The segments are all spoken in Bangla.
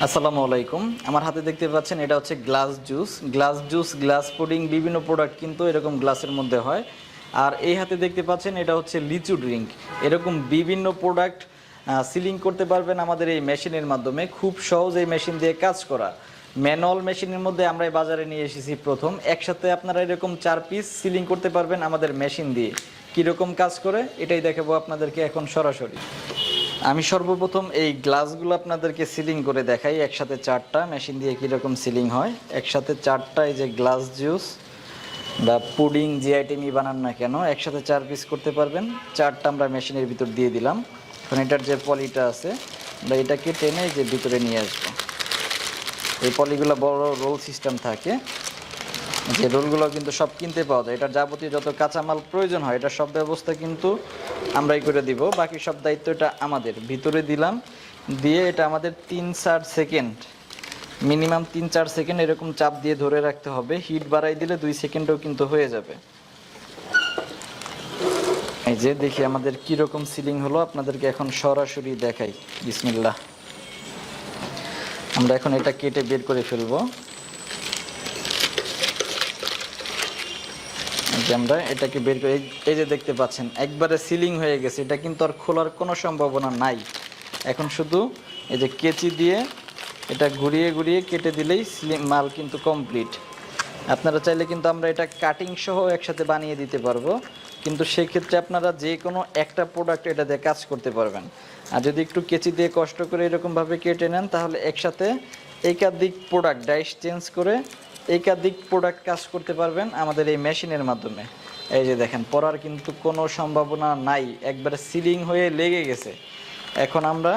আসসালামু আলাইকুম। আমার হাতে দেখতে পাচ্ছেন এটা হচ্ছে গ্লাস জুস, গ্লাস পুডিং, বিভিন্ন প্রোডাক্ট কিন্তু এরকম গ্লাসের মধ্যে হয়। আর এই হাতে দেখতে পাচ্ছেন এটা হচ্ছে লিচু ড্রিঙ্ক। এরকম বিভিন্ন প্রোডাক্ট সিলিং করতে পারবেন আমাদের এই মেশিনের মাধ্যমে। খুব সহজ এই মেশিন দিয়ে কাজ করা। ম্যানুয়াল মেশিনের মধ্যে আমরা এই বাজারে নিয়ে এসেছি প্রথম। একসাথে আপনারা এরকম 4 পিস সিলিং করতে পারবেন আমাদের মেশিন দিয়ে। কীরকম কাজ করে এটাই দেখাবো আপনাদেরকে এখন সরাসরি। আমি সর্বপ্রথম এই গ্লাসগুলো আপনাদেরকে সিলিং করে দেখাই। একসাথে 4টা মেশিন দিয়ে কীরকম সিলিং হয়। একসাথে 4টা এই যে গ্লাস জুস বা পুডিং যে আইটেমই বানান না কেন একসাথে 4 পিস করতে পারবেন। 4টা আমরা মেশিনের ভিতর দিয়ে দিলাম। এখন এটার যে পলিটা আছে আমরা এটাকে টেনে যে ভিতরে নিয়ে আসবো। এই পলিগুলো বড় রোল সিস্টেম থাকে, যে রোলগুলো কিন্তু সব কিনতে পাওয়া যায়। এটার যাবতীয় যত কাঁচামাল প্রয়োজন হয় এটা সব ব্যবস্থা কিন্তু আমরাই করে দিব। বাকি সব দায়িত্ব এটা আমাদের। ভিতরে দিলাম, দিয়ে এটা আমাদের 3-4 সেকেন্ড, মিনিমাম 3-4 সেকেন্ড এরকম চাপ দিয়ে ধরে রাখতে হবে। হিট বাড়াই দিলে 2 সেকেন্ডেও কিন্তু হয়ে যাবে। এই যে দেখি আমাদের কীরকম সিলিং হলো, আপনাদেরকে এখন সরাসরি দেখাই। বিসমিল্লাহ। আমরা এখন এটা কেটে বের করে ফেলবো। আমরা এটাকে বের করে এই যে দেখতে পাচ্ছেন একবারে সিলিং হয়ে গেছে। এটা কিন্তু আর খোলার কোনো সম্ভাবনা নাই। এখন শুধু এই যে কেচি দিয়ে এটা ঘুরিয়ে ঘুরিয়ে কেটে দিলেই সিলিং মাল কিন্তু কমপ্লিট। আপনারা চাইলে কিন্তু আমরা এটা কাটিং সহ একসাথে বানিয়ে দিতে পারবো, কিন্তু সেক্ষেত্রে আপনারা যে কোনো একটা প্রোডাক্ট এটা দিয়ে কাজ করতে পারবেন। আর যদি একটু কেচি দিয়ে কষ্ট করে এরকমভাবে কেটে নেন তাহলে একসাথে একাধিক প্রোডাক্ট ডাইস চেঞ্জ করে একাধিক প্রোডাক্ট কাজ করতে পারবেন আমাদের এই মেশিনের মাধ্যমে। এই যে দেখেন পড়ার কিন্তু কোনো সম্ভাবনা নাই, একবারে সিলিং হয়ে লেগে গেছে। এখন আমরা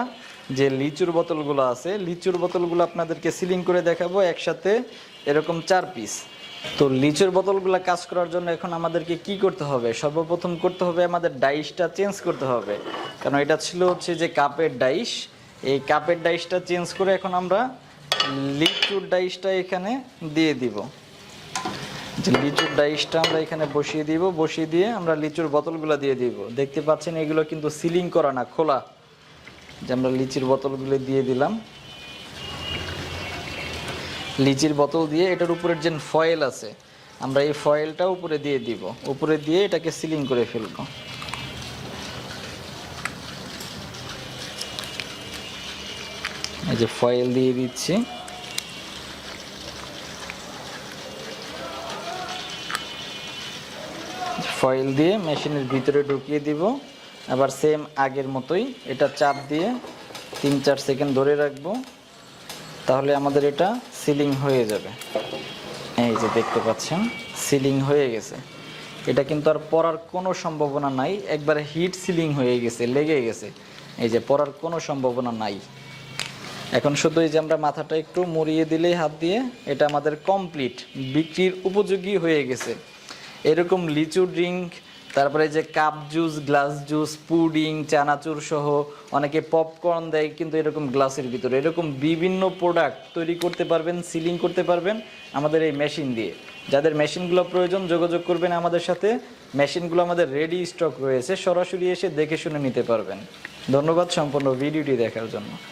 যে লিচুর বোতলগুলো আছে লিচুর বোতলগুলো আপনাদেরকে সিলিং করে দেখাবো একসাথে এরকম 4 পিস। তো লিচুর বোতলগুলো কাজ করার জন্য এখন আমাদেরকে কি করতে হবে? সর্বপ্রথম করতে হবে আমাদের ডাইসটা চেঞ্জ করতে হবে, কারণ এটা ছিল হচ্ছে যে কাপের ডাইস। এই কাপের ডাইসটা চেঞ্জ করে এখন আমরা লিচুর ডাইসটা এখানে দিয়ে দিব। যে লিচুর ডাইসটা আমরা এখানে বসিয়ে দিব, বসিয়ে দিয়ে আমরা লিচুর বোতলগুলো দিয়ে দিব। দেখতে পাচ্ছেন এগুলো কিন্তু সিলিং করা না, খোলা। যে আমরা লিচির বোতলগুলো দিয়ে দিলাম। লিচির বোতল দিয়ে এটার উপরের যে ফয়েল আছে আমরা এই ফয়েলটা উপরে দিয়ে দিব। উপরে দিয়ে এটাকে সিলিং করে ফেলবো। এই যে ফয়েল দিয়ে দিচ্ছি। ফয়েল দিয়ে মেশিনের ভিতরে ঢুকিয়ে দিব। আবার সেম আগের মতোই এটা চাপ দিয়ে 3-4 সেকেন্ড ধরে রাখবো, তাহলে আমাদের এটা সিলিং হয়ে যাবে। এই যে দেখতে পাচ্ছেন সিলিং হয়ে গেছে। এটা কিন্তু আর পড়ার কোনো সম্ভাবনা নাই, একবারে হিট সিলিং হয়ে গেছে, লেগে গেছে। এই যে পড়ার কোনো সম্ভাবনা নাই। এখন শুধু এই যে আমরা মাথাটা একটু মুড়িয়ে দিলেই হাত দিয়ে এটা আমাদের কমপ্লিট বিক্রির উপযোগী হয়ে গেছে। এরকম লিচু ড্রিঙ্ক, তারপরে যে cup juice, glass juice, pudding, চানাচুর সহ অনেকে পপকর্ন দেয় কিন্তু এরকম গ্লাসের ভিতরে। এরকম বিভিন্ন প্রোডাক্ট তৈরি করতে পারবেন, সিলিং করতে পারবেন আমাদের এই মেশিন দিয়ে। যাদের মেশিনগুলো প্রয়োজন যোগাযোগ করবেন আমাদের সাথে। মেশিনগুলো আমাদের রেডি স্টক রয়েছে, সরাসরি এসে দেখে শুনে নিতে পারবেন। ধন্যবাদ সম্পূর্ণ ভিডিওটি দেখার জন্য।